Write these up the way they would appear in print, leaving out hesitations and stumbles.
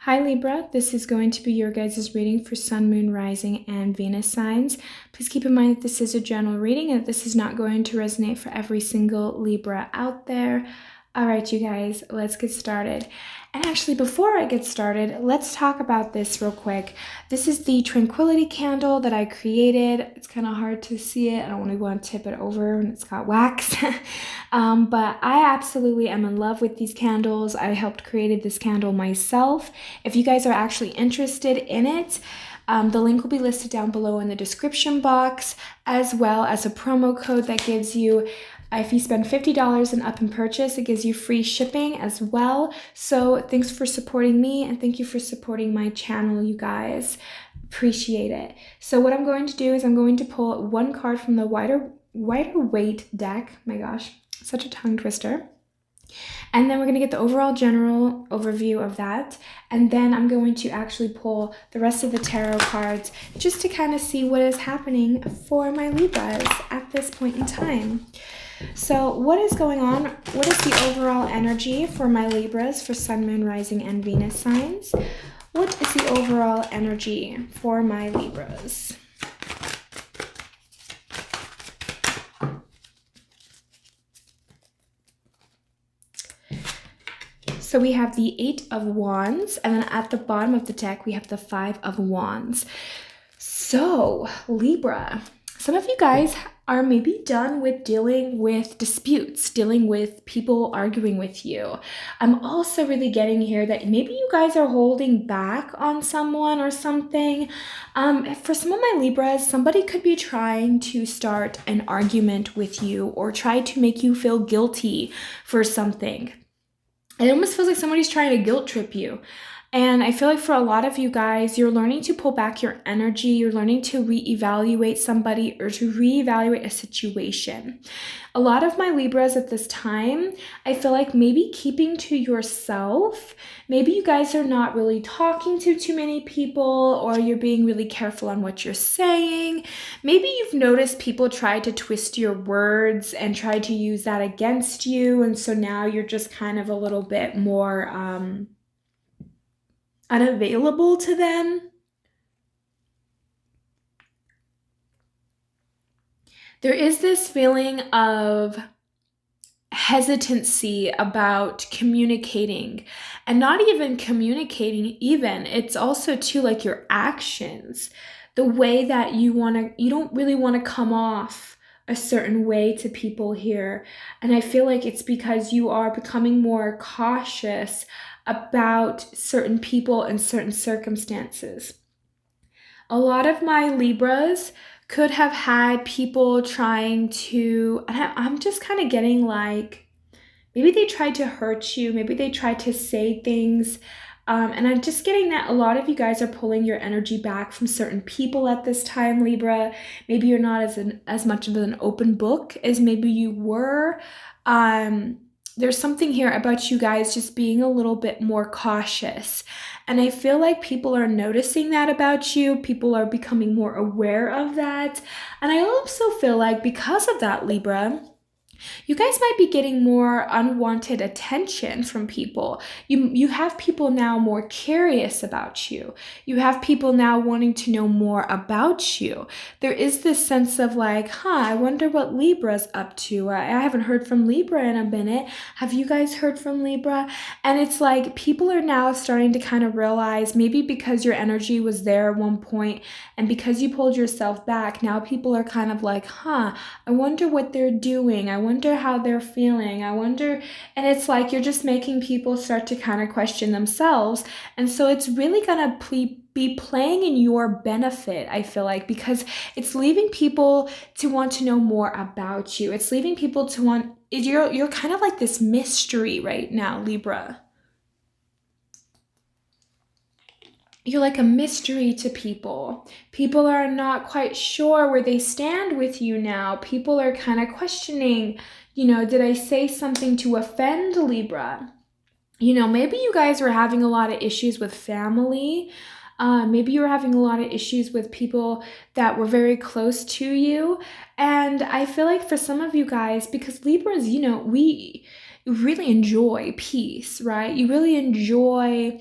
Hi Libra, this is going to be your guys' reading for Sun, Moon, Rising, and Venus signs. Please keep in mind that this is a general reading and that this is not going to resonate for every single Libra out there. All right, you guys, let's get started. And actually, before I get started, let's talk about this real quick. This is the tranquility candle that I created. It's kind of hard to see it. I don't want to go and tip it over and it's got wax. But I absolutely am in love with these candles. I helped create this candle myself. If you guys are actually interested in it, the link will be listed down below in the description box, as well as a promo code that gives you, if you spend $50 and up in purchase, it gives you free shipping as well. So thanks for supporting me and thank you for supporting my channel, you guys. Appreciate it. So what I'm going to do is I'm going to pull one card from the wider weight deck. My gosh, such a tongue twister. And then we're going to get the overall general overview of that. And then I'm going to actually pull the rest of the tarot cards just to kind of see what is happening for my Libras at this point in time. So what is going on? What is the overall energy for my Libras for Sun, Moon, Rising, and Venus signs? What is the overall energy for my Libras? So we have the 8 of Wands, and then at the bottom of the deck, we have the 5 of Wands. So Libra, some of you guys are maybe done with dealing with disputes, dealing with people arguing with you. I'm also really getting here that maybe you guys are holding back on someone or something. For some of my Libras, somebody could be trying to start an argument with you or try to make you feel guilty for something. It almost feels like somebody's trying to guilt trip you. And I feel like for a lot of you guys, you're learning to pull back your energy. You're learning to reevaluate somebody or to reevaluate a situation. A lot of my Libras at this time, I feel like maybe keeping to yourself. Maybe you guys are not really talking to too many people, or you're being really careful on what you're saying. Maybe you've noticed people try to twist your words and try to use that against you. And so now you're just kind of a little bit more unavailable to them. There is this feeling of hesitancy about communicating, and not even communicating even. It's also too like your actions, the way that you don't really want to come off a certain way to people here. And I feel like it's because you are becoming more cautious about certain people and certain circumstances. A lot of my Libras could have had people trying to, and I'm just kind of getting like, maybe they tried to hurt you, maybe they tried to say things, and I'm just getting that a lot of you guys are pulling your energy back from certain people at this time, Libra. Maybe you're not as much of an open book as maybe you were. There's something here about you guys just being a little bit more cautious. And I feel like people are noticing that about you. People are becoming more aware of that. And I also feel like because of that, Libra, you guys might be getting more unwanted attention from people. You have people now more curious about you. You have people now wanting to know more about you. There is this sense of like, I wonder what Libra's up to. I haven't heard from Libra in a minute. Have you guys heard from Libra? And it's like people are now starting to kind of realize, maybe because your energy was there at one point and because you pulled yourself back, now people are kind of like, I wonder what they're doing. I wonder how they're feeling. I wonder, and it's like you're just making people start to kind of question themselves. And so it's really gonna be playing in your benefit, I feel like, because it's leaving people to want to know more about you. It's leaving people to want, you're kind of like this mystery right now, Libra. You're like a mystery to people. People are not quite sure where they stand with you now. People are kind of questioning, did I say something to offend Libra? Maybe you guys were having a lot of issues with family. Maybe you were having a lot of issues with people that were very close to you. And I feel like for some of you guys, because Libras, we really enjoy peace, right? You really enjoy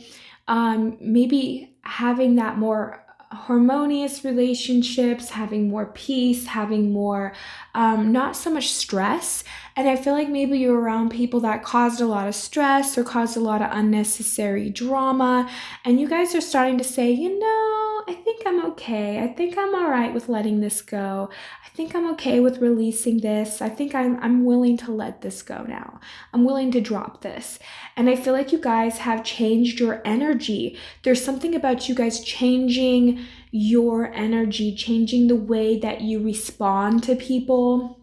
maybe having that more harmonious relationships, having more peace, having more, not so much stress. And I feel like maybe you're around people that caused a lot of stress or caused a lot of unnecessary drama. And you guys are starting to say, I think I'm okay. I think I'm all right with letting this go. I think I'm okay with releasing this. I think I'm willing to let this go now. I'm willing to drop this. And I feel like you guys have changed your energy. There's something about you guys changing your energy, changing the way that you respond to people.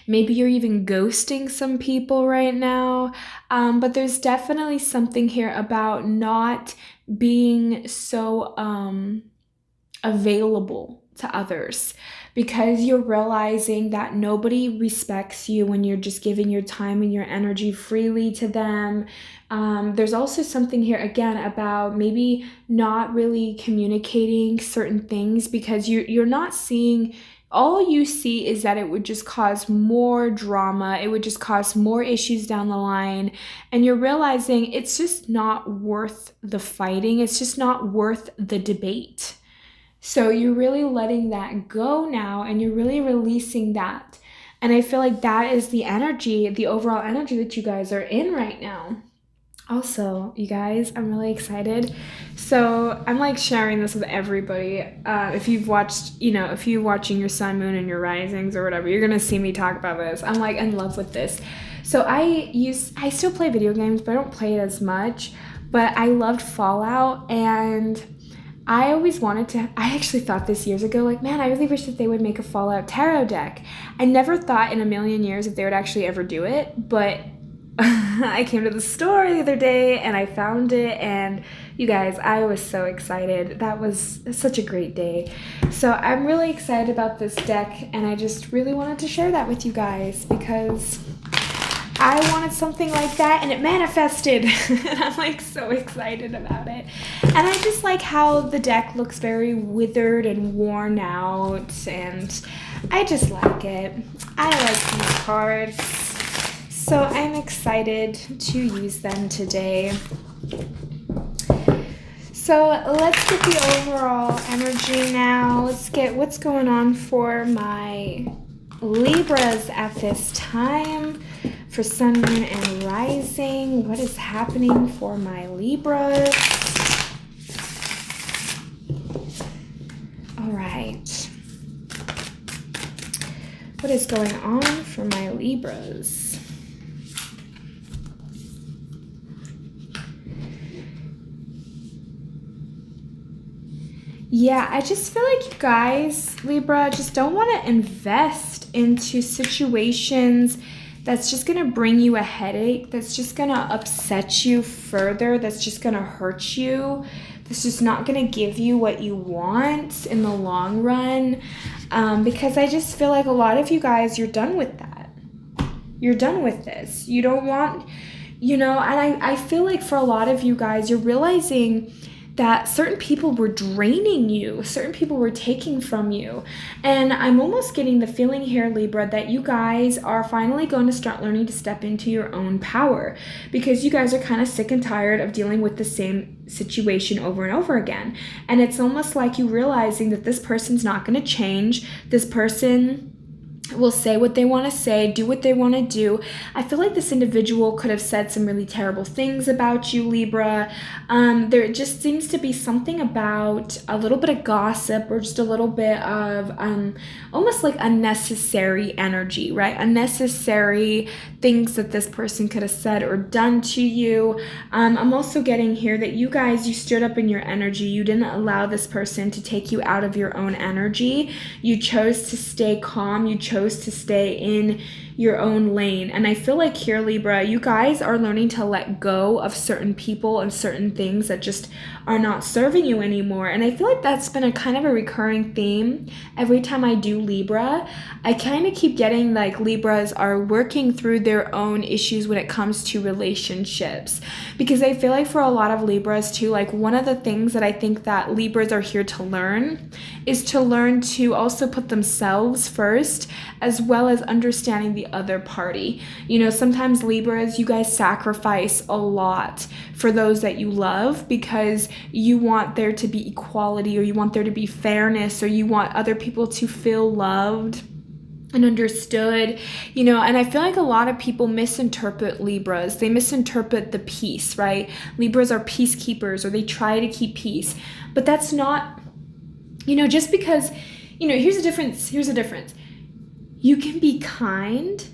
Maybe you're even ghosting some people right now. But there's definitely something here about not being so available to others, because you're realizing that nobody respects you when you're just giving your time and your energy freely to them. There's also something here again about maybe not really communicating certain things, because you're not seeing, all you see is that it would just cause more drama, it would just cause more issues down the line, and you're realizing it's just not worth the fighting, it's just not worth the debate. So you're really letting that go now, and you're really releasing that. And I feel like that is the energy, the overall energy that you guys are in right now. Also, you guys, I'm really excited. So I'm like sharing this with everybody. If you've watched, if you're watching your sun, moon, and your risings or whatever, you're gonna see me talk about this. I'm like in love with this. So I still play video games, but I don't play it as much. But I loved Fallout, and I always wanted to, I actually thought this years ago, like, man, I really wish that they would make a Fallout tarot deck. I never thought in a million years that they would actually ever do it, but I came to the store the other day and I found it, and you guys, I was so excited. That was such a great day. So I'm really excited about this deck, and I just really wanted to share that with you guys because I wanted something like that and it manifested. And I'm like so excited about it. And I just like how the deck looks very withered and worn out, and I just like it. I like these cards. So I'm excited to use them today. So let's get the overall energy now. Let's get what's going on for my Libras at this time. For sun, moon, and rising, what is happening for my Libras? All right. What is going on for my Libras? Yeah, I just feel like you guys, Libra, just don't want to invest into situations that's just going to bring you a headache, that's just going to upset you further, that's just going to hurt you, that's just not going to give you what you want in the long run. Because I just feel like a lot of you guys, you're done with that. You're done with this. You don't want, and I feel like for a lot of you guys, you're realizing that certain people were draining you, certain people were taking from you. And I'm almost getting the feeling here, Libra, that you guys are finally going to start learning to step into your own power, because you guys are kind of sick and tired of dealing with the same situation over and over again. And it's almost like you realizing that this person's not going to change. This person will say what they want to say, do what they want to do. I feel like this individual could have said some really terrible things about you, Libra. There just seems to be something about a little bit of gossip, or just a little bit of almost like unnecessary energy, right? Unnecessary things that this person could have said or done to you. I'm also getting here that you guys, you stood up in your energy. You didn't allow this person to take you out of your own energy. You chose to stay calm. You chose to stay in your own lane. And I feel like here, Libra, you guys are learning to let go of certain people and certain things that just are not serving you anymore. And I feel like that's been a kind of a recurring theme every time I do Libra. I kind of keep getting like Libras are working through their own issues when it comes to relationships, because I feel like for a lot of Libras too, like one of the things that I think that Libras are here to learn is to learn to also put themselves first, as well as understanding the the other party. You know, sometimes Libras, you guys sacrifice a lot for those that you love because you want there to be equality, or you want there to be fairness, or you want other people to feel loved and understood, you know. And I feel like a lot of people misinterpret Libras. They misinterpret the peace, right? Libras are peacekeepers, or they try to keep peace, but that's not, you know, just because, you know, here's the difference. You can be kind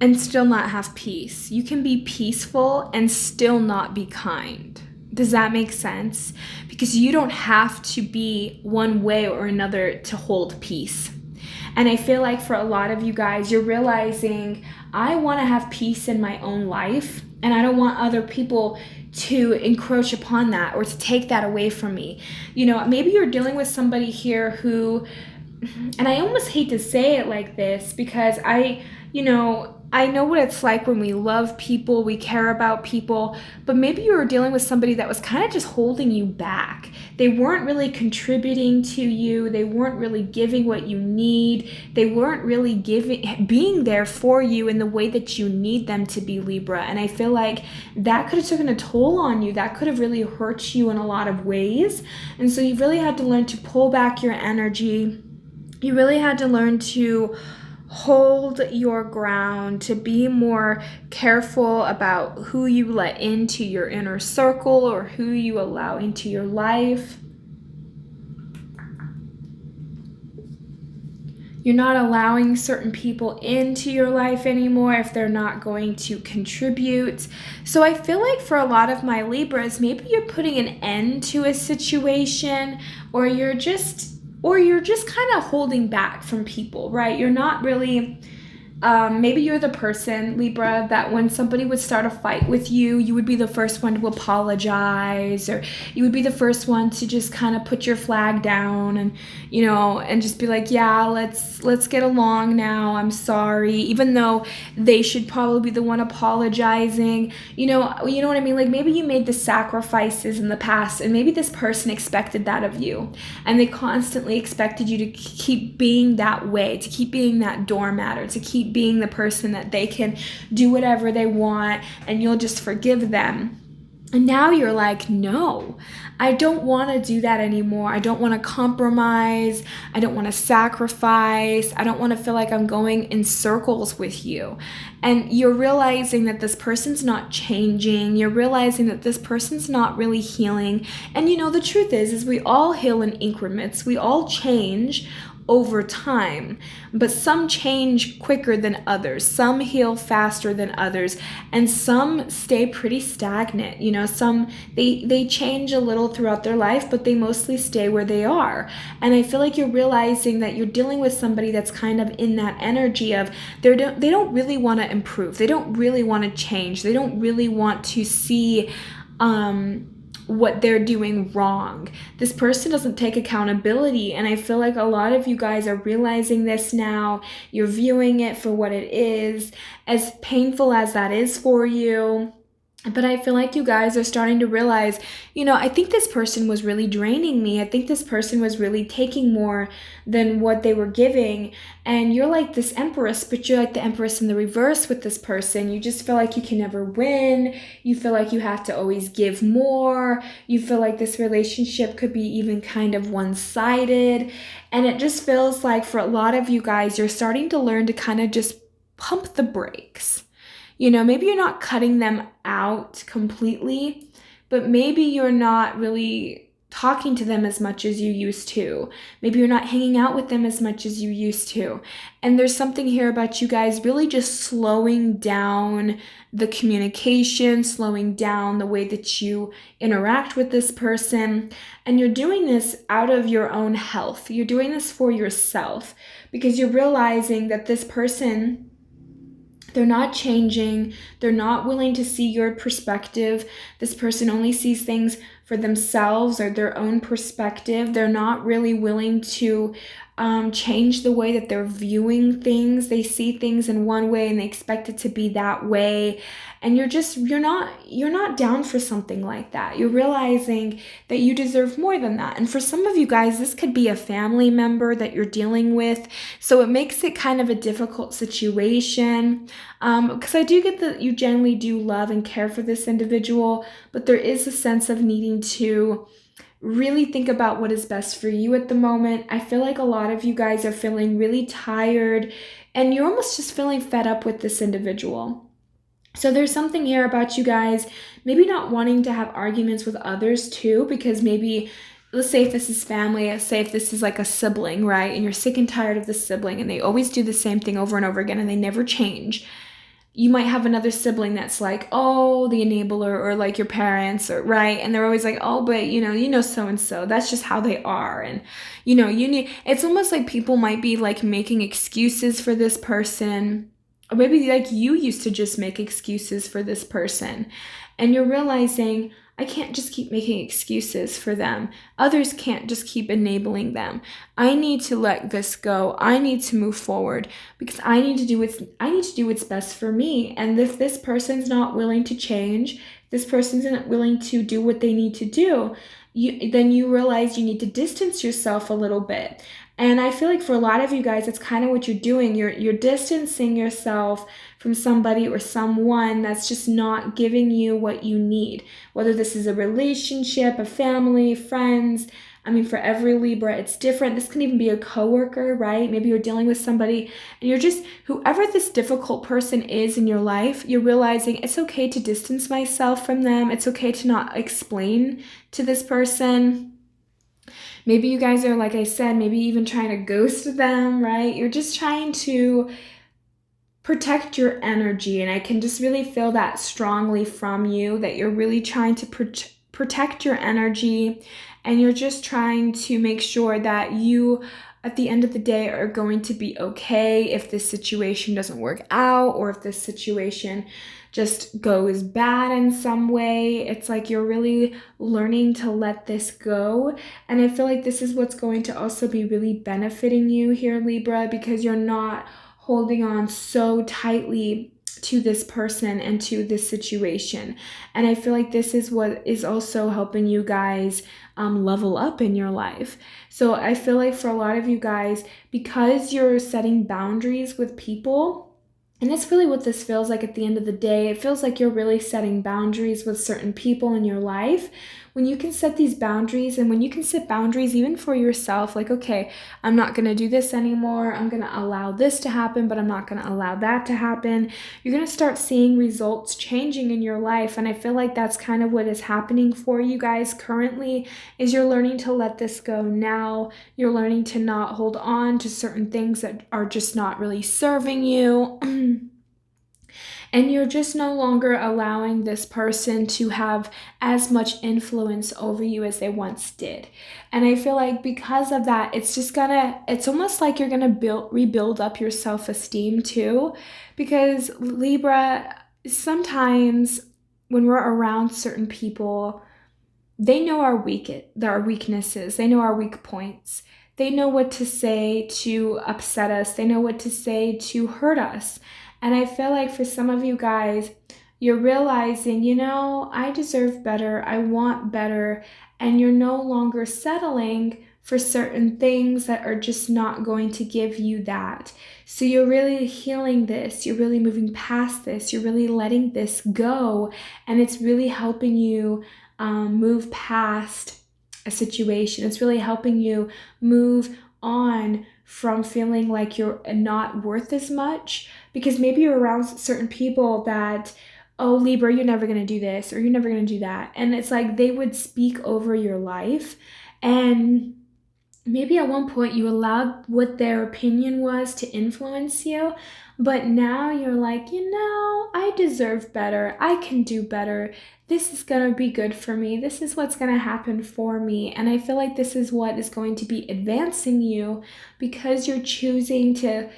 and still not have peace. You can be peaceful and still not be kind. Does that make sense? Because you don't have to be one way or another to hold peace. And I feel like for a lot of you guys, you're realizing, I want to have peace in my own life, and I don't want other people to encroach upon that or to take that away from me. You know, maybe you're dealing with somebody here who, and I almost hate to say it like this, because I know what it's like when we love people, we care about people, but maybe you were dealing with somebody that was kind of just holding you back. They weren't really contributing to you. They weren't really giving what you need. They weren't really being there for you in the way that you need them to be, Libra. And I feel like that could have taken a toll on you. That could have really hurt you in a lot of ways. And so you really had to learn to pull back your energy. You really had to learn to hold your ground, to be more careful about who you let into your inner circle or who you allow into your life. You're not allowing certain people into your life anymore if they're not going to contribute. So I feel like for a lot of my Libras, maybe you're putting an end to a situation, or you're just kind of holding back from people, right? You're not really, maybe you're the person, Libra, that when somebody would start a fight with you, you would be the first one to apologize, or you would be the first one to just kind of put your flag down and, you know, and just be like, yeah, let's get along now. I'm sorry, even though they should probably be the one apologizing. You know what I mean? Like, maybe you made the sacrifices in the past, and maybe this person expected that of you, and they constantly expected you to keep being that way, to keep being that doormat, or to keep being the person that they can do whatever they want and you'll just forgive them. And now you're like, no, I don't want to do that anymore. I don't want to compromise. I don't want to sacrifice. I don't want to feel like I'm going in circles with you. And you're realizing that this person's not changing. You're realizing that this person's not really healing. And you know, the truth is we all heal in increments. We all change over time, but some change quicker than others, some heal faster than others, and some stay pretty stagnant. You know, some they change a little throughout their life, but they mostly stay where they are. And I feel like you're realizing that you're dealing with somebody that's kind of in that energy of they don't really want to improve, they don't really want to change, they don't really want to see what they're doing wrong. This person doesn't take accountability, and I feel like a lot of you guys are realizing this now. You're viewing it for what it is, as painful as that is for you. But I feel like you guys are starting to realize, you know, I think this person was really draining me. I think this person was really taking more than what they were giving. And you're like this empress, but you're like the empress in the reverse with this person. You just feel like you can never win. You feel like you have to always give more. You feel like this relationship could be even kind of one-sided. And it just feels like for a lot of you guys, you're starting to learn to kind of just pump the brakes. You know, maybe you're not cutting them out completely, but maybe you're not really talking to them as much as you used to. Maybe you're not hanging out with them as much as you used to. And there's something here about you guys really just slowing down the communication, slowing down the way that you interact with this person. And you're doing this out of your own health. You're doing this for yourself because you're realizing that this person, they're not changing. They're not willing to see your perspective. This person only sees things for themselves or their own perspective. They're not really willing to change the way that they're viewing things. They see things in one way and they expect it to be that way. And you're not down for something like that. You're realizing that you deserve more than that. And for some of you guys, this could be a family member that you're dealing with. So it makes it kind of a difficult situation. Because I do get that you generally do love and care for this individual, but there is a sense of needing to really think about what is best for you at the moment. I feel like a lot of you guys are feeling really tired and you're almost just feeling fed up with this individual. So there's something here about you guys maybe not wanting to have arguments with others too, because maybe, let's say if this is family, let's say if this is like a sibling, right? And you're sick and tired of the sibling and they always do the same thing over and over again and they never change. You might have another sibling that's like, oh, the enabler, or like your parents, or right, and they're always like, oh, but you know so and so, that's just how they are. And it's almost like people might be like making excuses for this person, or maybe like you used to just make excuses for this person and you're realizing, I can't just keep making excuses for them. Others can't just keep enabling them. I need to let this go. I need to move forward because I need to do what's best for me. And if this person's not willing to change, this person's not willing to do what they need to do, then you realize you need to distance yourself a little bit. And I feel like for a lot of you guys, it's kind of what you're doing. You're distancing yourself from somebody or someone that's just not giving you what you need. Whether this is a relationship, a family, friends. I mean, for every Libra, it's different. This can even be a coworker, right? Maybe you're dealing with somebody and you're just, whoever this difficult person is in your life, you're realizing it's okay to distance myself from them. It's okay to not explain to this person. Maybe you guys are, like I said, maybe even trying to ghost them, right? You're just trying to protect your energy. And I can just really feel that strongly from you, that you're really trying to protect your energy. And you're just trying to make sure that you, at the end of the day, are going to be okay if this situation doesn't work out or if this situation just goes bad in some way. It's like you're really learning to let this go. And I feel like this is what's going to also be really benefiting you here, Libra, because you're not holding on so tightly to this person and to this situation. And I feel like this is what is also helping you guys level up in your life. So I feel like for a lot of you guys, because you're setting boundaries with people, and that's really what this feels like at the end of the day. It feels like you're really setting boundaries with certain people in your life. When you can set these boundaries, and when you can set boundaries even for yourself, like, okay, I'm not going to do this anymore. I'm going to allow this to happen, but I'm not going to allow that to happen. You're going to start seeing results changing in your life. And I feel like that's kind of what is happening for you guys currently, is you're learning to let this go now. You're learning to not hold on to certain things that are just not really serving you. And you're just no longer allowing this person to have as much influence over you as they once did. And I feel like because of that, it's almost like you're gonna rebuild up your self-esteem too. Because Libra, sometimes when we're around certain people, they know our weaknesses, they know our weak points. They know what to say to upset us. They know what to say to hurt us. And I feel like for some of you guys, you're realizing, I deserve better. I want better. And you're no longer settling for certain things that are just not going to give you that. So you're really healing this. You're really moving past this. You're really letting this go. And it's really helping you move past a situation. It's really helping you move on from feeling like you're not worth as much, because maybe you're around certain people that, oh, Libra, you're never going to do this or you're never going to do that. And it's like they would speak over your life. And maybe at one point you allowed what their opinion was to influence you, but now you're like, I deserve better. I can do better. This is going to be good for me. This is what's going to happen for me. And I feel like this is what is going to be advancing you, because you're choosing to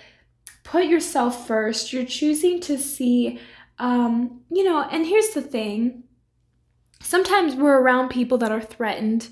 put yourself first. You're choosing to see, and here's the thing. sometimes we're around people that are threatened,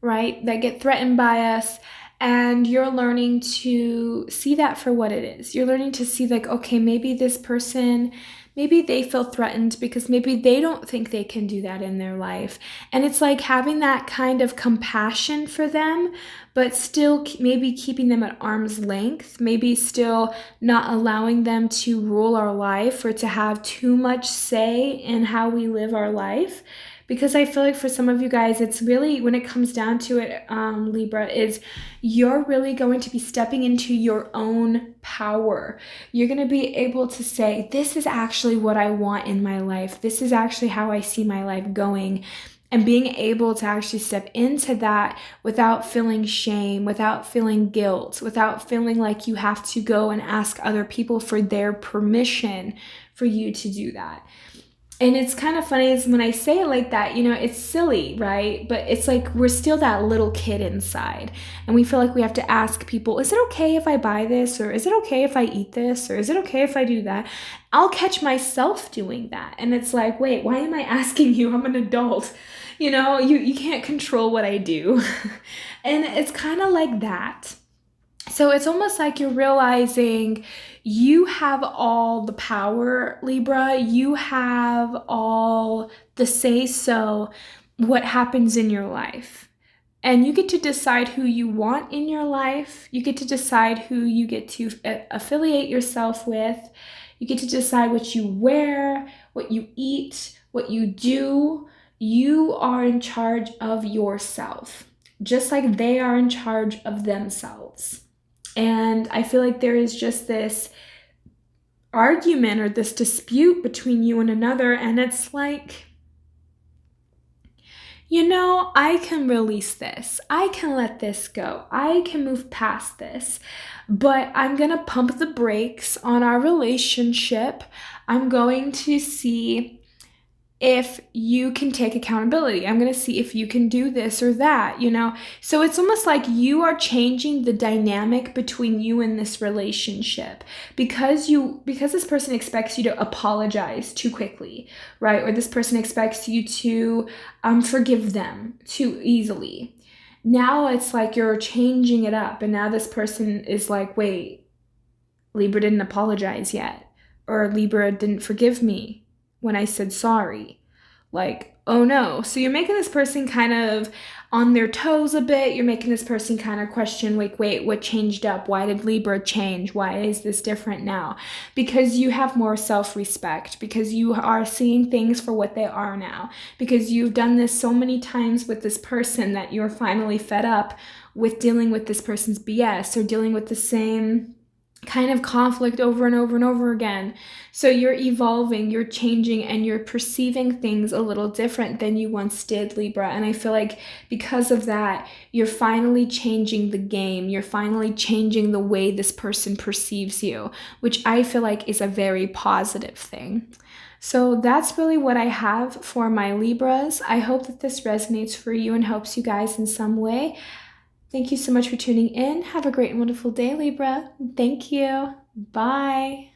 right? That get threatened by us. And you're learning to see that for what it is. You're learning to see like, okay, maybe this person, maybe they feel threatened because maybe they don't think they can do that in their life. And it's like having that kind of compassion for them, but still maybe keeping them at arm's length, maybe still not allowing them to rule our life or to have too much say in how we live our life. Because I feel like for some of you guys, it's really, when it comes down to it, Libra, is you're really going to be stepping into your own power. You're going to be able to say, this is actually what I want in my life. This is actually how I see my life going. And being able to actually step into that without feeling shame, without feeling guilt, without feeling like you have to go and ask other people for their permission for you to do that. And it's kind of funny is when I say it like that, you know, it's silly, right? But it's like we're still that little kid inside. And we feel like we have to ask people, is it okay if I buy this? Or is it okay if I eat this? Or is it okay if I do that? I'll catch myself doing that. And it's like, wait, why am I asking you? I'm an adult. You know, you can't control what I do. And it's kind of like that. So it's almost like you're realizing you have all the power, Libra. You have all the say-so what happens in your life. And you get to decide who you want in your life. You get to decide who you get to affiliate yourself with. You get to decide what you wear, what you eat, what you do. You are in charge of yourself, just like they are in charge of themselves. And I feel like there is just this argument or this dispute between you and another. And it's like, you know, I can release this. I can let this go. I can move past this. But I'm going to pump the brakes on our relationship. I'm going to see if you can take accountability. I'm going to see if you can do this or that, you know? So it's almost like you are changing the dynamic between you and this relationship because this person expects you to apologize too quickly, right? Or this person expects you to forgive them too easily. Now it's like you're changing it up, and now this person is like, wait, Libra didn't apologize yet, or Libra didn't forgive me when I said sorry. Like, oh no. So you're making this person kind of on their toes a bit. You're making this person kind of question, like, wait, what changed up? Why did Libra change? Why is this different now? Because you have more self-respect, because you are seeing things for what they are now, because you've done this so many times with this person that you're finally fed up with dealing with this person's BS or dealing with the same kind of conflict over and over and over again. So you're evolving, you're changing, and you're perceiving things a little different than you once did, Libra. And I feel like because of that, you're finally changing the game. You're finally changing the way this person perceives you, which I feel like is a very positive thing. So that's really what I have for my Libras. I hope that this resonates for you and helps you guys in some way. Thank you so much for tuning in. Have a great and wonderful day, Libra. Thank you. Bye.